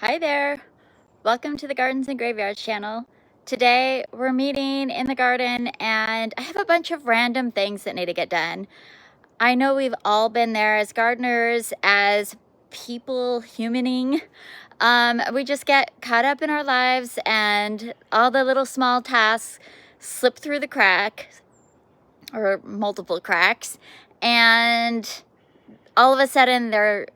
Hi there! Welcome to the Gardens and Graveyards channel. Today we're meeting in the garden and I have a bunch of random things that need to get done. I know we've all been there as gardeners, as people humaning. We just get caught up in our lives and all the little small tasks slip through the crack or multiple cracks, and all of a sudden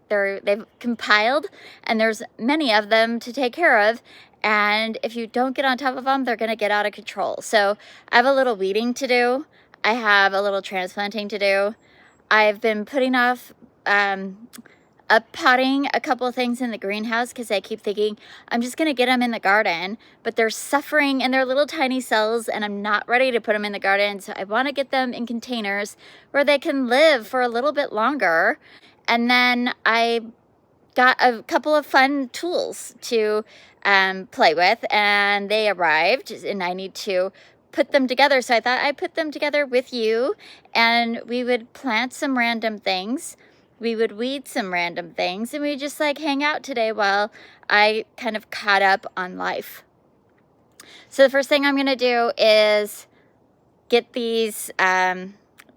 they've compiled and there's many of them to take care of, and if you don't get on top of them, they're going to get out of control. So I have a little weeding to do. I have a little transplanting to do. I've been putting off potting a couple of things in the greenhouse because I keep thinking I'm just going to get them in the garden, but they're suffering in their little tiny cells and I'm not ready to put them in the garden. So I want to get them in containers where they can live for a little bit longer. And then I got a couple of fun tools to play with, and they arrived and I need to put them together. So I thought I'd put them together with you and we would plant some random things. We would weed some random things, and we just like hang out today while I kind of caught up on life. So the first thing I'm gonna do is get these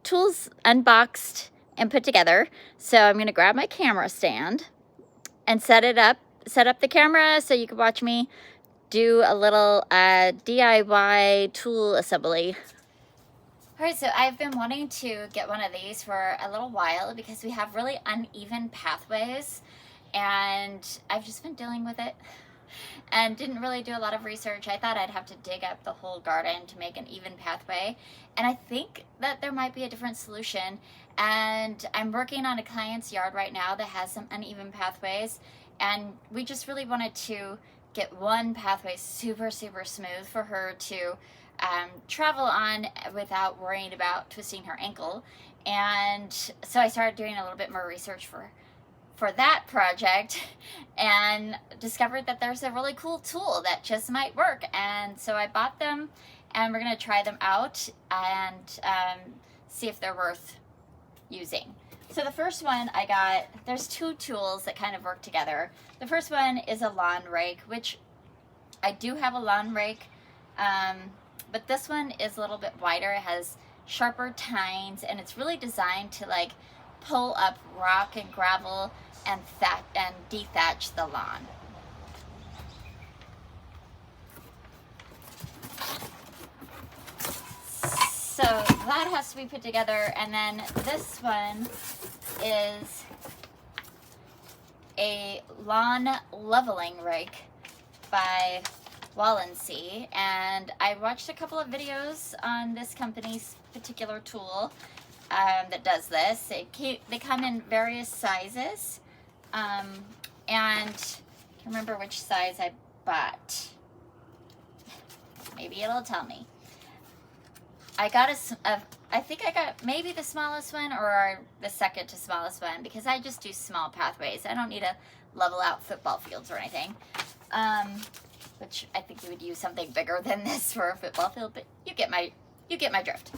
tools unboxed and put together. So I'm gonna grab my camera stand and set up the camera so you can watch me do a little DIY tool assembly. All right, so I've been wanting to get one of these for a little while because we have really uneven pathways and I've just been dealing with it and didn't really do a lot of research. I thought I'd have to dig up the whole garden to make an even pathway, and I think that there might be a different solution, and I'm working on a client's yard right now that has some uneven pathways, and we just really wanted to get one pathway super smooth for her to travel on without worrying about twisting her ankle. And so I started doing a little bit more research for that project and discovered that there's a really cool tool that just might work. And so I bought them and we're gonna try them out and see if they're worth using. So the first one I got, there's two tools that kind of work together. The first one is a lawn rake, which I do have a lawn rake, but this one is a little bit wider. It has sharper tines and it's really designed to like pull up rock and gravel and dethatch the lawn. So that has to be put together, and then this one is a lawn leveling rake by Walensee, and I watched a couple of videos on this company's particular tool that does this. They come in various sizes, and I can't remember which size I bought. Maybe it'll tell me. I got I think I got maybe the smallest one or the second to smallest one, because I just do small pathways. I don't need to level out football fields or anything, which I think you would use something bigger than this for a football field, but you get my drift.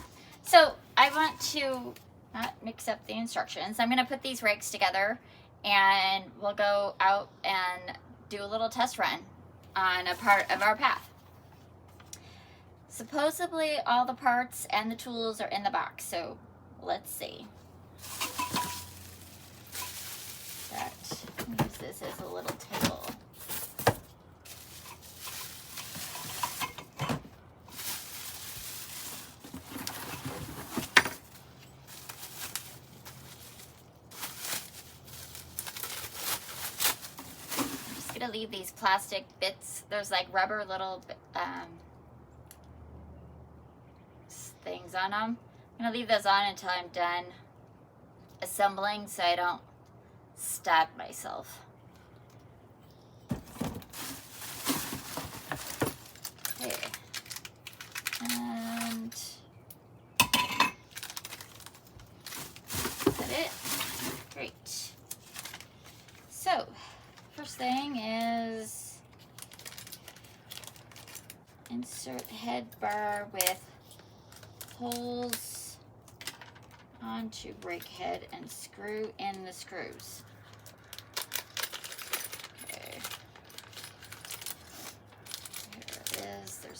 So I want to not mix up the instructions. I'm gonna put these rakes together and we'll go out and do a little test run on a part of our path. Supposedly all the parts and the tools are in the box, so let's see. Use this as a little table. I'm just gonna leave these plastic bits. There's like rubber little things on them. I'm gonna leave those on until I'm done assembling so I don't stab myself. Okay. And is that it? Great. So, first thing is insert head bar with holes onto rake head and screw in the screws. Okay.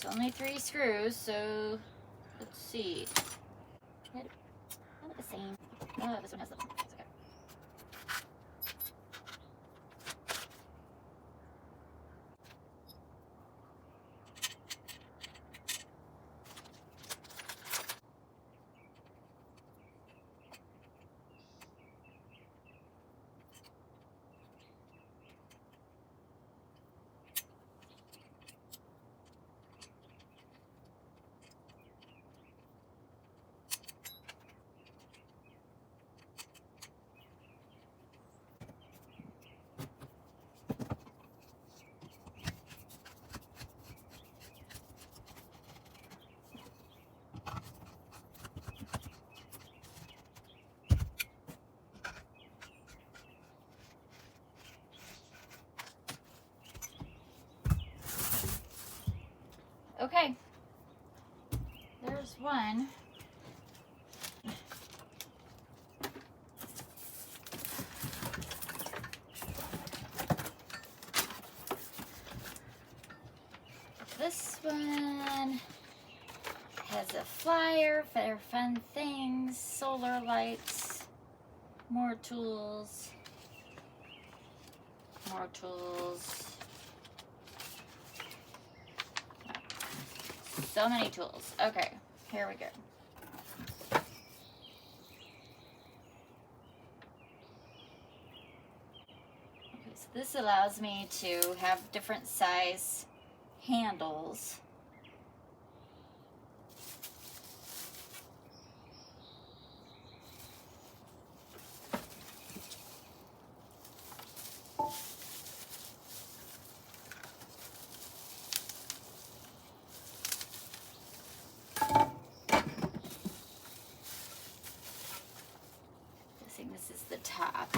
It's only 3 screws, so let's see. Not the same. Oh, this one has them. It's okay. Okay, there's one. This one has a flyer for fun things, solar lights, more tools, more tools. So many tools. Okay, here we go. Okay, so this allows me to have different size handles. Guessing this is the top.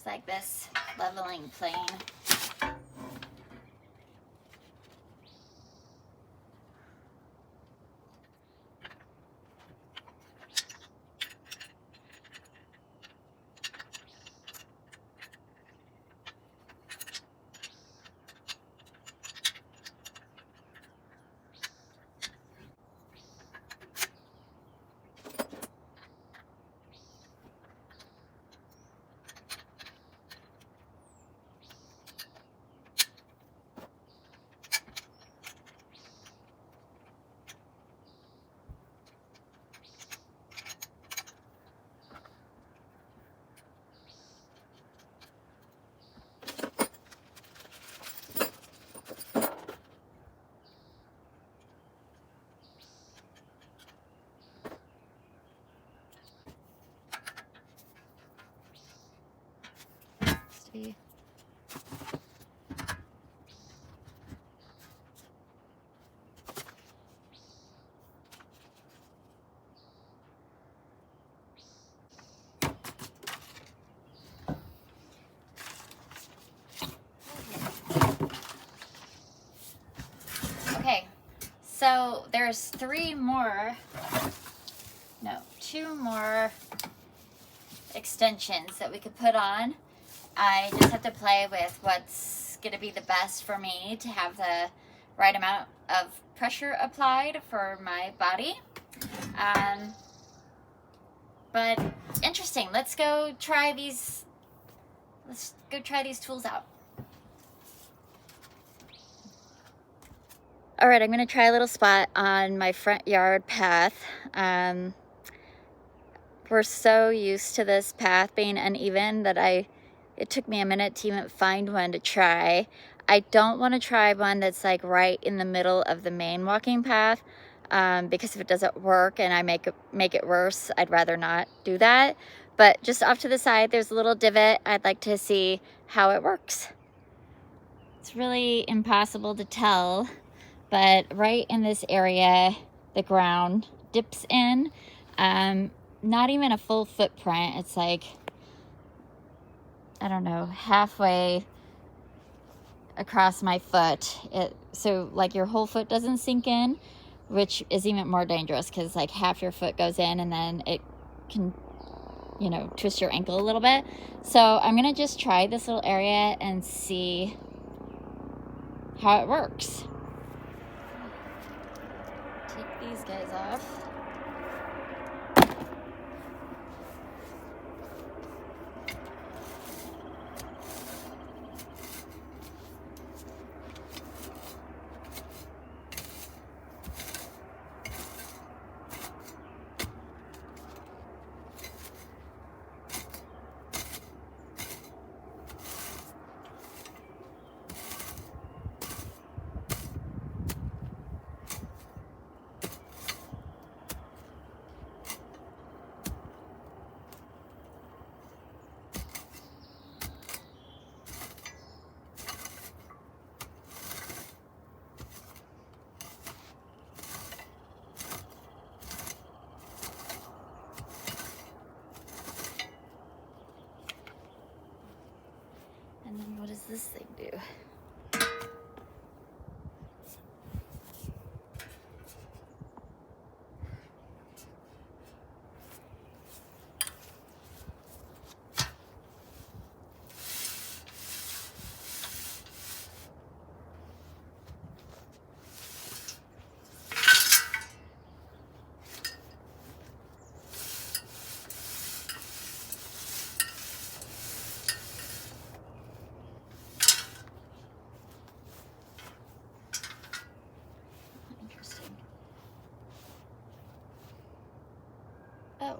Like this leveling plane. See. Okay, so there's two more extensions that we could put on. I just have to play with what's going to be the best for me to have the right amount of pressure applied for my body. But interesting. Let's go try these tools out. All right, I'm going to try a little spot on my front yard path. We're so used to this path being uneven that it took me a minute to even find one to try. I don't want to try one that's like right in the middle of the main walking path, because if it doesn't work and I make it worse, I'd rather not do that. But just off to the side, there's a little divot. I'd like to see how it works. It's really impossible to tell, but right in this area, the ground dips in. Not even a full footprint. It's like, I don't know, halfway across my foot. So like your whole foot doesn't sink in, which is even more dangerous because like half your foot goes in and then it can, you know, twist your ankle a little bit. So I'm gonna just try this little area and see how it works. Take these guys off. And then what does this thing do? Interesting. Oh.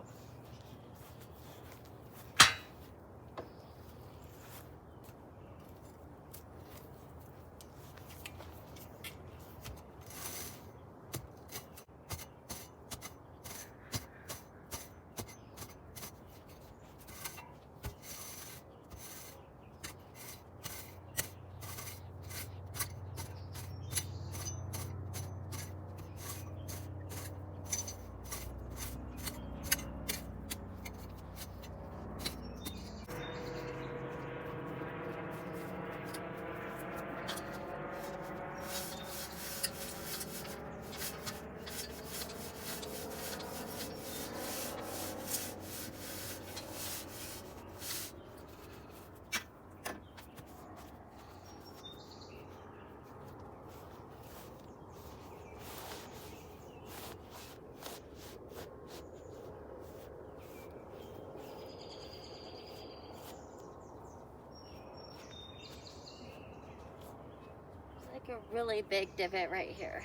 Like a really big divot right here.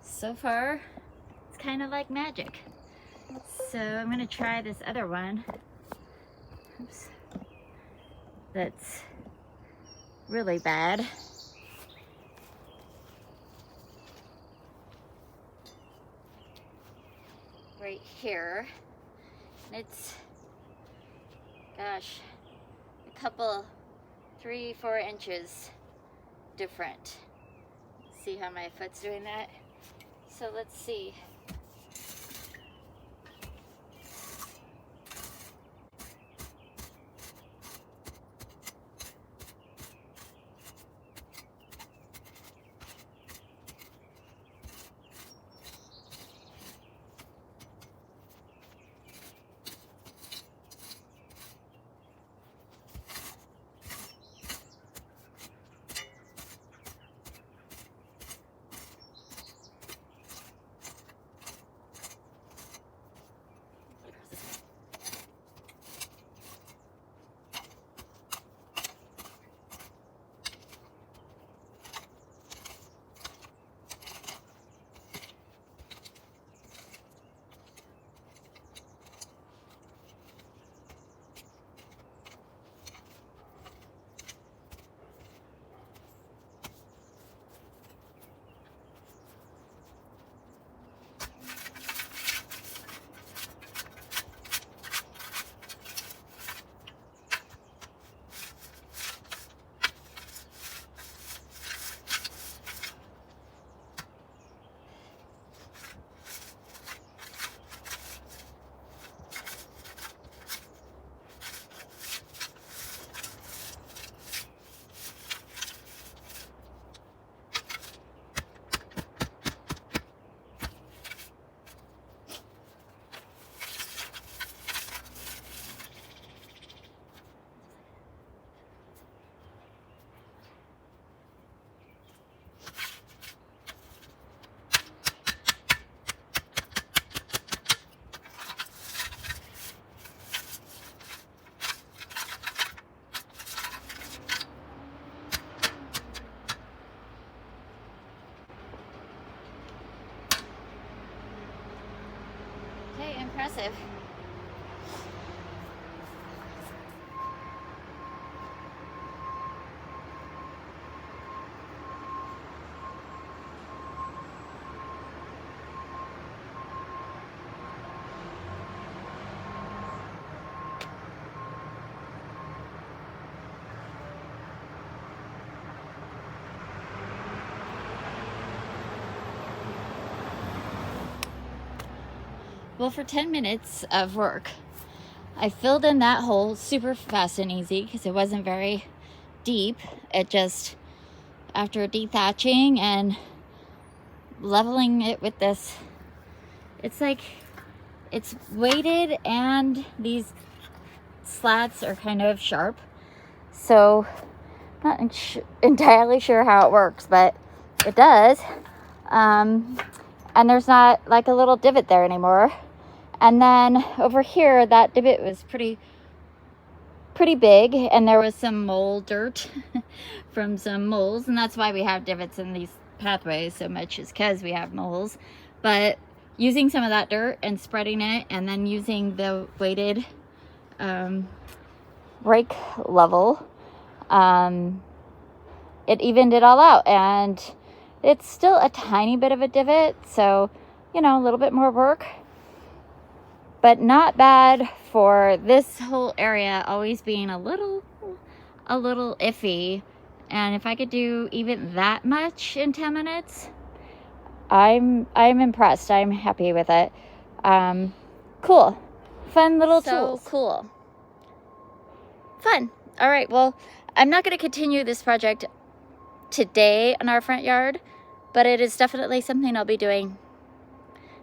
So far, it's kind of like magic. So I'm gonna try this other one. Oops. That's really bad. Right here. And it's, gosh, a couple, 3-4 inches different. See how my foot's doing that? So let's see. impressive. Well, for 10 minutes of work, I filled in that hole super fast and easy because it wasn't very deep. It just, after dethatching and leveling it with this, it's like, it's weighted and these slats are kind of sharp. So, not entirely sure how it works, but it does. And there's not like a little divot there anymore. And then over here, that divot was pretty big, and there was some mole dirt from some moles, and that's why we have divots in these pathways so much, is because we have moles. But using some of that dirt and spreading it, and then using the weighted rake level, it evened it all out, and it's still a tiny bit of a divot, so, you know, a little bit more work, but not bad for this whole area always being a little iffy. And if I could do even that much in 10 minutes, I'm impressed. I'm happy with it. Cool. Fun little tools. So cool. Fun. All right, well, I'm not going to continue this project today on our front yard, but it is definitely something I'll be doing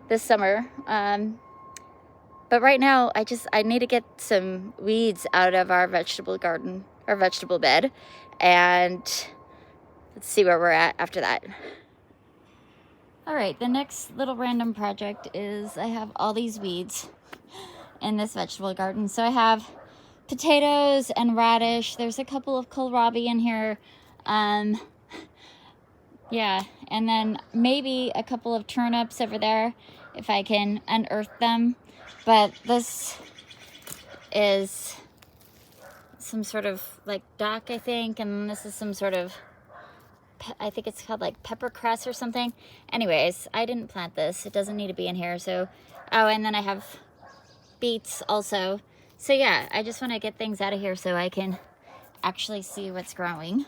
this summer. But right now, I need to get some weeds out of our vegetable garden, our vegetable bed, and let's see where we're at after that. All right, the next little random project is I have all these weeds in this vegetable garden. So I have potatoes and radish. There's a couple of kohlrabi in here. Yeah, and then maybe a couple of turnips over there if I can unearth them. But this is some sort of like dock, I think, and this is some sort of, I think it's called like pepper cress or something. Anyways, I didn't plant this. It doesn't need to be in here. So, oh, and then I have beets also. So yeah, I just want to get things out of here so I can actually see what's growing.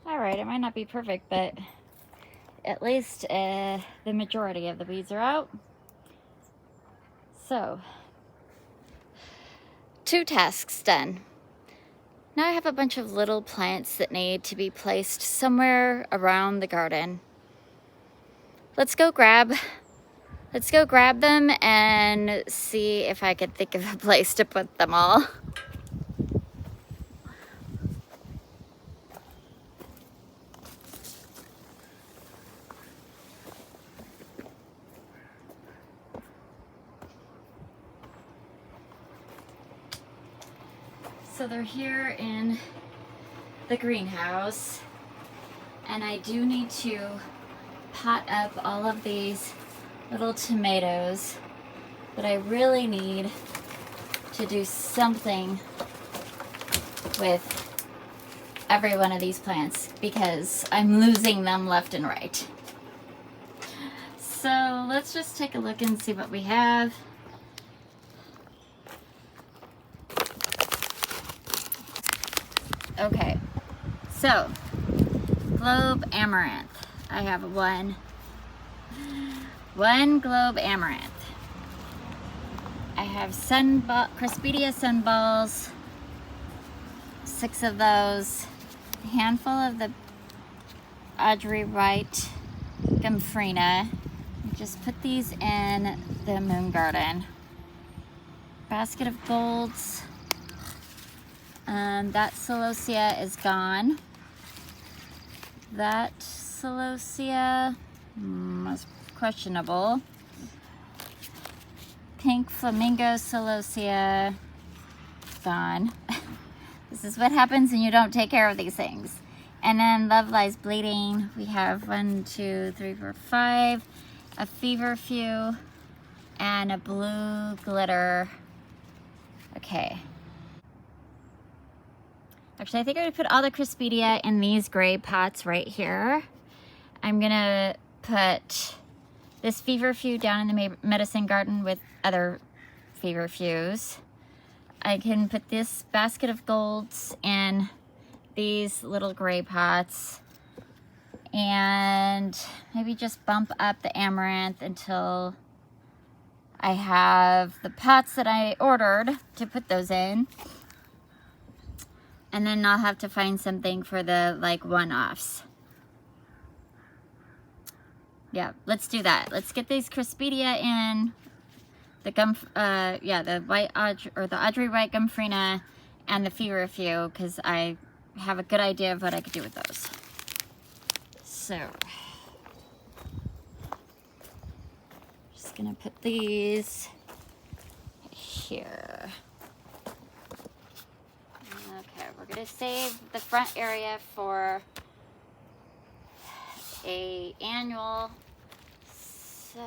All right, it might not be perfect, but at least the majority of the weeds are out. So, 2 tasks done. Now I have a bunch of little plants that need to be placed somewhere around the garden. Let's go grab them and see if I can think of a place to put them all. So they're here in the greenhouse, and I do need to pot up all of these little tomatoes, but I really need to do something with every one of these plants because I'm losing them left and right. So let's just take a look and see what we have. Okay, so globe amaranth. I have one globe amaranth. I have Cresspedia sunballs, 6 of those, a handful of the Audrey Wright Gomphrena. Just put these in the moon garden. Basket of golds. That celosia is gone. That celosia was questionable. Pink flamingo celosia, gone. This is what happens when you don't take care of these things. And then Love Lies Bleeding. We have 1, 2, 3, 4, 5. A feverfew and a blue glitter. Okay. Actually, I think I'm gonna put all the Cresspedia in these gray pots right here. I'm gonna put this feverfew down in the medicine garden with other feverfews. I can put this basket of golds in these little gray pots and maybe just bump up the amaranth until I have the pots that I ordered to put those in. And then I'll have to find something for the like one-offs. Yeah, let's do that. Let's get these Cresspedia in, the the Audrey Wright Gomphrena and the feverfew, because I have a good idea of what I could do with those. So, just gonna put these here. Okay, we're gonna save the front area for a annual. So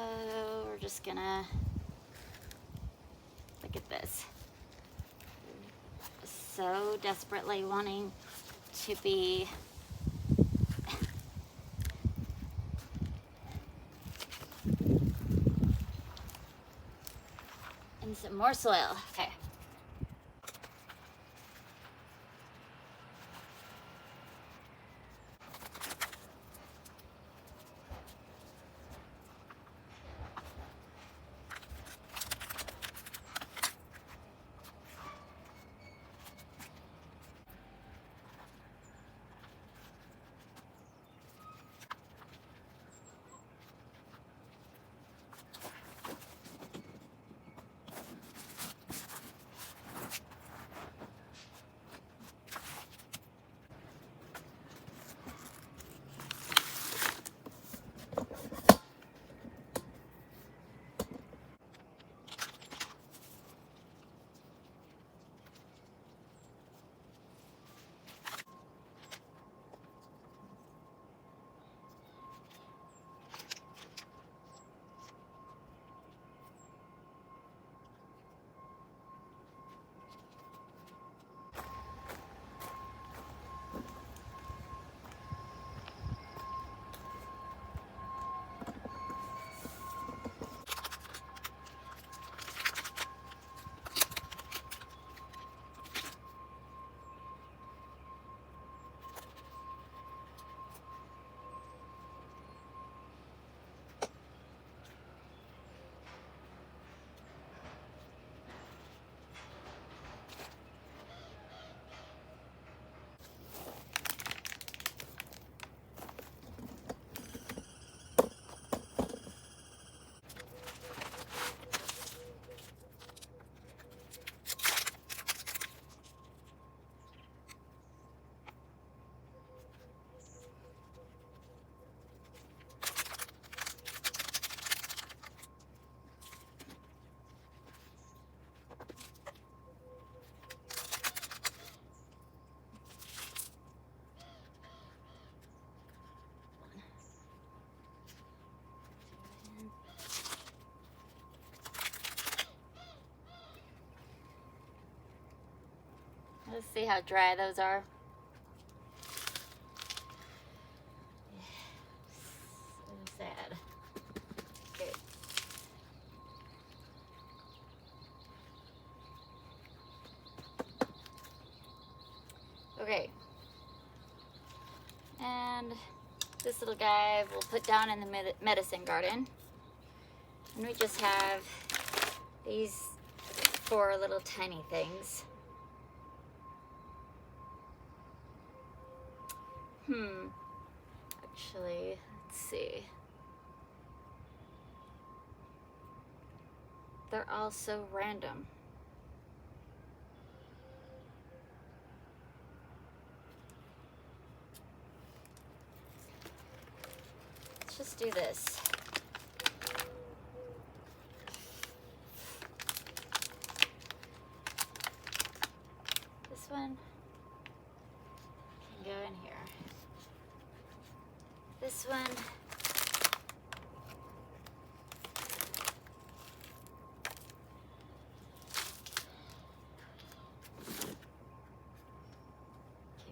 we're just gonna look at this. So desperately wanting to be in some more soil. Okay. See how dry those are? So sad. Okay. Okay. And this little guy we'll put down in the medicine garden. And we just have these 4 little tiny things. Actually, let's see. They're all so random. Let's just do this. This one can go in here. This one can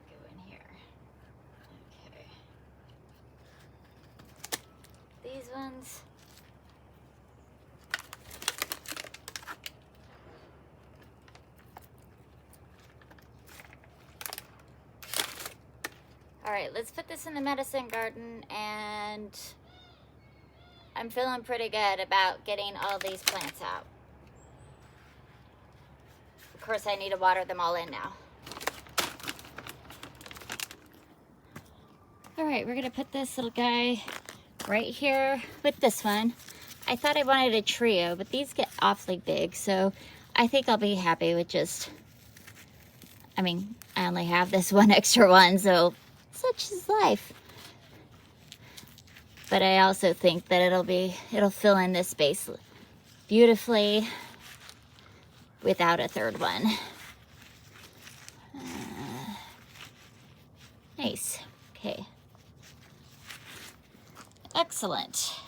go in here. Okay. These ones all right, let's put this in the medicine garden, and I'm feeling pretty good about getting all these plants out. Of course, I need to water them all in now. All right, we're gonna put this little guy right here with this one. I thought I wanted a trio, but these get awfully big, so I think I'll be happy with just, I mean, I only have this one extra one, so such is life. But I also think that it'll fill in this space beautifully without a third one. Nice. Okay. Excellent.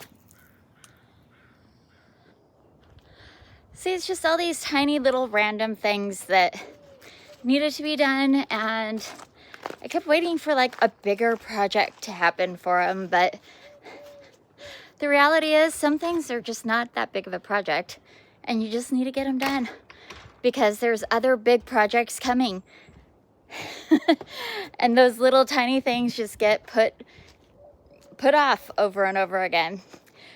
See, it's just all these tiny little random things that needed to be done, and I kept waiting for like a bigger project to happen for them, but the reality is some things are just not that big of a project, and you just need to get them done because there's other big projects coming. And those little tiny things just get put off over and over again.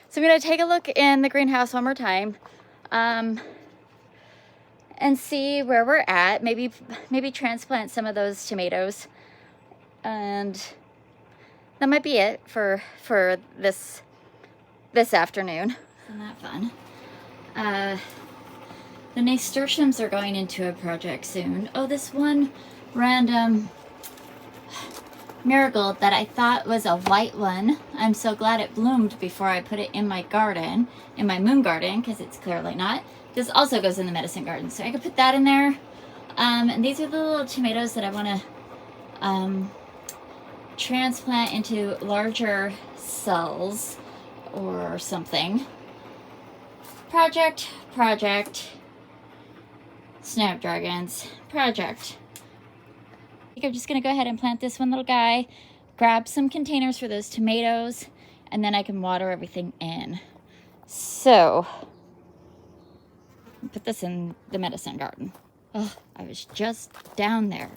So I'm going to take a look in the greenhouse one more time and see where we're at. Maybe transplant some of those tomatoes, and that might be it for this afternoon. Isn't that fun? The nasturtiums are going into a project soon. Oh, this one random marigold that I thought was a white one. I'm so glad it bloomed before I put it in my garden, in my moon garden, because it's clearly not. This also goes in the medicine garden, so I could put that in there. And these are the little tomatoes that I want to transplant into larger cells or something. Project, snapdragons, project. I think I'm just gonna go ahead and plant this one little guy, grab some containers for those tomatoes, and then I can water everything in. So, put this in the medicine garden. Oh, I was just down there.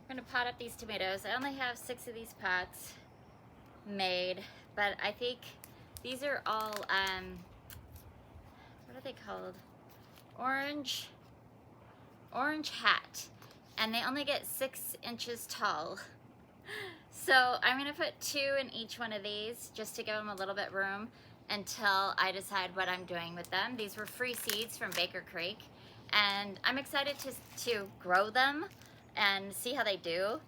I'm gonna pot up these tomatoes. I only have 6 of these pots made, but I think these are all, what are they called? Orange hat. And they only get 6 inches tall. So I'm gonna put 2 in each one of these just to give them a little bit room until I decide what I'm doing with them. These were free seeds from Baker Creek, and I'm excited to grow them and see how they do,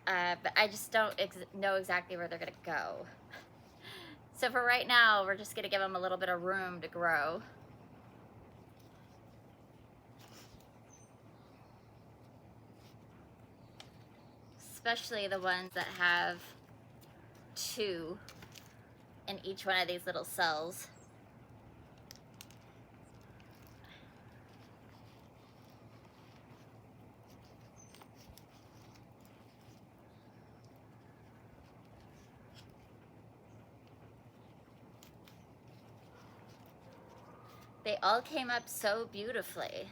but I just don't know exactly where they're gonna go. So for right now, we're just gonna give them a little bit of room to grow. especially the ones that have 2 in each one of these little cells. They all came up so beautifully.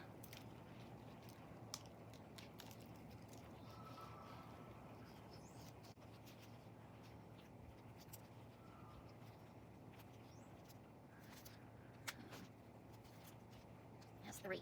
That's 3.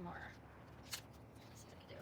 More. Let's see what I can do.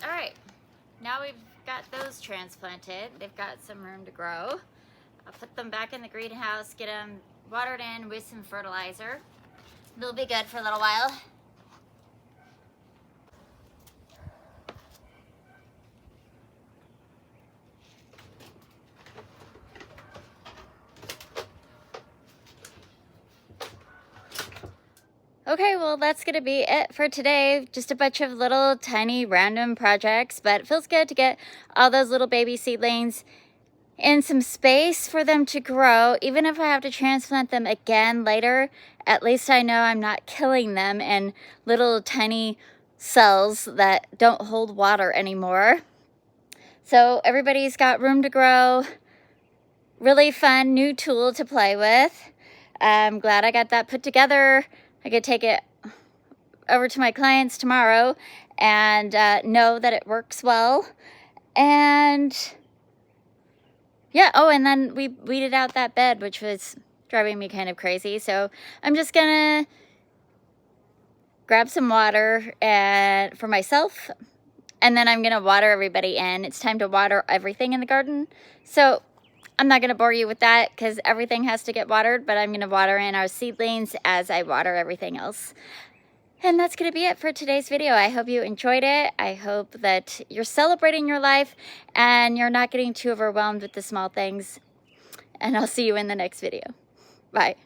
All right, now we've got those transplanted. They've got some room to grow. I'll put them back in the greenhouse, get them watered in with some fertilizer. They'll be good for a little while. Okay, well, that's going to be it for today. Just a bunch of little tiny random projects, but it feels good to get all those little baby seedlings in some space for them to grow. Even if I have to transplant them again later, at least I know I'm not killing them in little tiny cells that don't hold water anymore. So everybody's got room to grow. Really fun new tool to play with. I'm glad I got that put together. I could take it over to my clients tomorrow and know that it works well. And yeah, oh, and then we weeded out that bed, which was driving me kind of crazy. So I'm just gonna grab some water for myself, and then I'm gonna water everybody in. It's time to water everything in the garden. So I'm not gonna bore you with that because everything has to get watered, but I'm gonna water in our seedlings as I water everything else. And that's gonna be it for today's video. I hope you enjoyed it. I hope that you're celebrating your life and you're not getting too overwhelmed with the small things. And I'll see you in the next video. Bye.